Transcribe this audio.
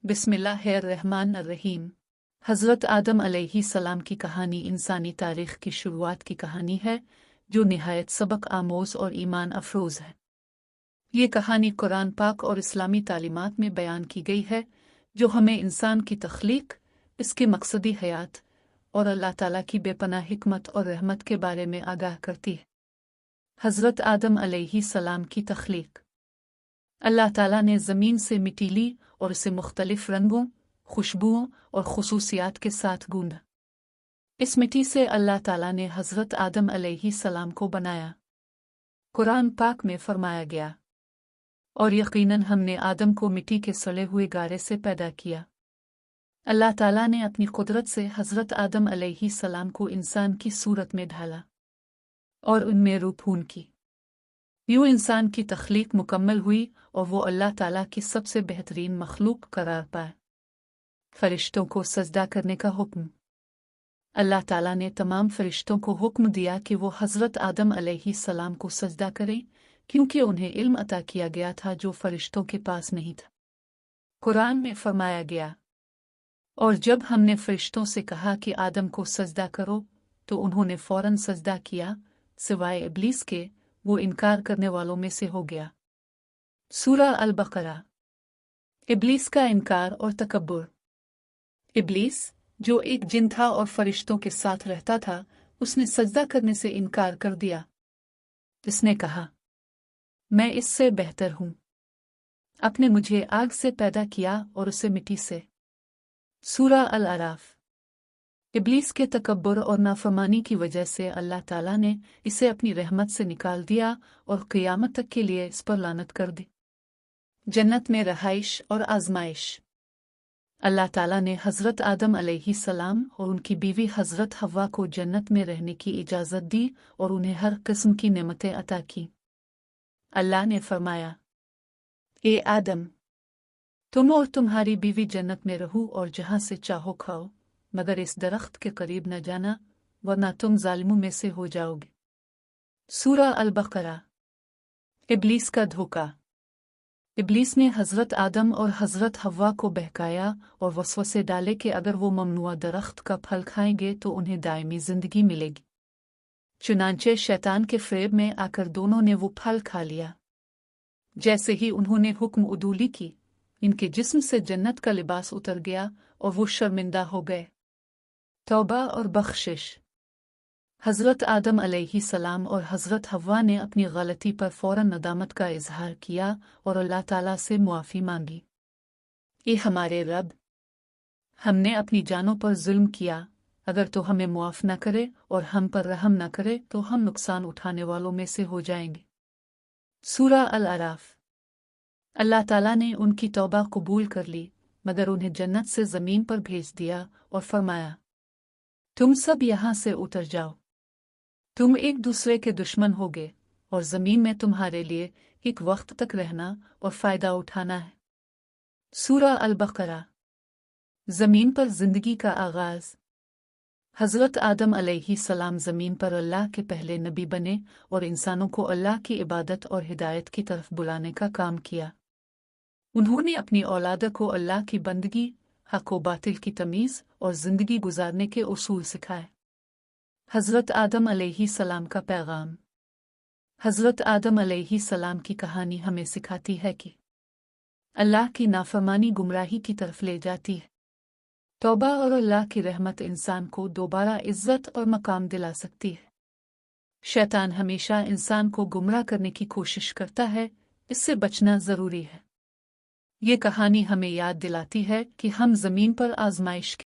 बिस्मिल्लाहिर्रहमानिर्रहीम। हज़रत आदम अलैहिस्सलाम की कहानी इंसानी तारीख़ की शुरुआत की कहानी है जो निहायत सबक आमोज़ और ईमान अफरोज़ है। ये कहानी कुरान पाक और इस्लामी तालीमात में बयान की गई है जो हमें इंसान की तख्लीक, इसके मकसदी हयात और अल्लाह ताला की बेपनाह हिकमत और रहमत के बारे में आगाह करती है। हज़रत आदम अलैहिस्सलाम की तख्लीक। अल्लाह ताला ने ज़मीन से मिट्टी ली और इसे मुख्तलिफ रंगों, खुशबुओं और खुसूसियात के साथ गूंधा। इस मिट्टी से अल्लाह ताला ने हज़रत आदम अलैहिस्सलाम को बनाया। कुरान पाक में फरमाया गया, और यकीनन हमने आदम को मिट्टी के सड़े हुए गारे से पैदा किया। अल्लाह ताला ने अपनी कुदरत से हज़रत आदम अलैहिस्सलाम को इंसान की सूरत में ढाला और उनमें रूह खून की। यूँ इंसान की तख्लीक मुकम्मल हुई और वो अल्लाह ताला की सबसे बेहतरीन मखलूक करार पाए। फरिश्तों को सजदा करने का हुक्म। अल्लाह ताला ने तमाम फरिश्तों को हुक्म दिया कि वो हज़रत आदम अलैहिस्सलाम को सजदा करें, क्योंकि उन्हें इल्म अता किया गया था जो फरिश्तों के पास नहीं था। कुरान में फरमाया गया, और जब हमने फरिश्तों से कहा कि आदम को सजदा करो तो उन्होंने फौरन सजदा किया, सिवाय इब्लीस के, वो इनकार करने वालों में से हो गया। सूरा अल-बकरा। इब्लीस का इनकार और तकब्बुर। इब्लीस, जो एक जिन था और फरिश्तों के साथ रहता था, उसने सजदा करने से इनकार कर दिया। इसने कहा, मैं इससे बेहतर हूँ। आपने मुझे आग से पैदा किया और उसे मिट्टी से। सूरा अल-अराफ। इब्लीस के तकब्बुर और नाफरमानी की वजह से अल्लाह ताला ने इसे अपनी रहमत से निकाल दिया और क़यामत तक के लिए इस पर लानत कर दी। जन्नत में रहाइश और आजमाइश। अल्लाह ताला ने हज़रत आदम अलैहिस्सलाम और उनकी बीवी हज़रत हव्वा को जन्नत में रहने की इजाज़त दी और उन्हें हर किस्म की नेमतें अता की। अल्लाह ने फरमाया, ए आदम, तुम और तुम्हारी बीवी जन्नत में रहो और जहाँ से चाहो खाओ, मगर इस दरख्त के करीब न जाना, वरना तुम जालिमों में से हो जाओगे। सूरा अल-बकरा। इब्लीस का धोखा। इब्लीस ने हज़रत आदम और हज़रत हव्वा को बहकाया और वसवसे डाले कि अगर वो ममनुआ दरख्त का फल खाएंगे तो उन्हें दायमी ज़िंदगी मिलेगी। चुनांचे शैतान के फ़रेब में आकर दोनों ने वो फल खा लिया। जैसे ही उन्होंने हुक्म उदूली की, इनके जिस्म से जन्नत का लिबास उतर गया और वो शर्मिंदा हो गए। तौबा और बख्शिश। हज़रत आदम अलैहिस्सलाम और हज़रत हव्वा ने अपनी गलती पर फ़ौरन नदामत का इजहार किया और अल्लाह ताला से मुआफ़ी मांगी। ए हमारे रब, हमने अपनी जानों पर जुल्म किया, अगर तो हमें मुआफ़ न करे और हम पर रहम न करे तो हम नुकसान उठाने वालों में से हो जाएंगे। सूरा अल-अराफ। अल्लाह ताला ने उनकी तौबा कबूल कर ली, मगर उन्हें जन्नत से ज़मीन पर भेज दिया और फरमाया, तुम सब यहाँ से उतर जाओ। तुम एक दूसरे के दुश्मन होगे और ज़मीन में तुम्हारे लिए एक वक्त तक रहना और फ़ायदा उठाना है। सूरा अल-बकरा। ज़मीन पर ज़िंदगी का आगाज़। हज़रत आदम अलैहिस्सलाम ज़मीन पर अल्लाह के पहले नबी बने और इंसानों को अल्लाह की इबादत और हिदायत की तरफ बुलाने का काम किया। उन्होंने अपनी औलाद को अल्लाह की बंदगी, हक़ व बातिल की तमीज़ और ज़िंदगी गुजारने के उसूल सिखाए। हज़रत आदम अलैहिस्सलाम का पैगाम। हज़रत आदम अलैहिस्सलाम की कहानी हमें सिखाती है कि अल्लाह की नाफरमानी गुमराही की तरफ ले जाती है। तौबा और अल्लाह की रहमत इंसान को दोबारा इज़्ज़त और मकाम दिला सकती है। शैतान हमेशा इंसान को गुमराह करने की कोशिश करता है, इससे बचना ज़रूरी है। ये कहानी हमें याद दिलाती है कि हम ज़मीन पर आज़माइश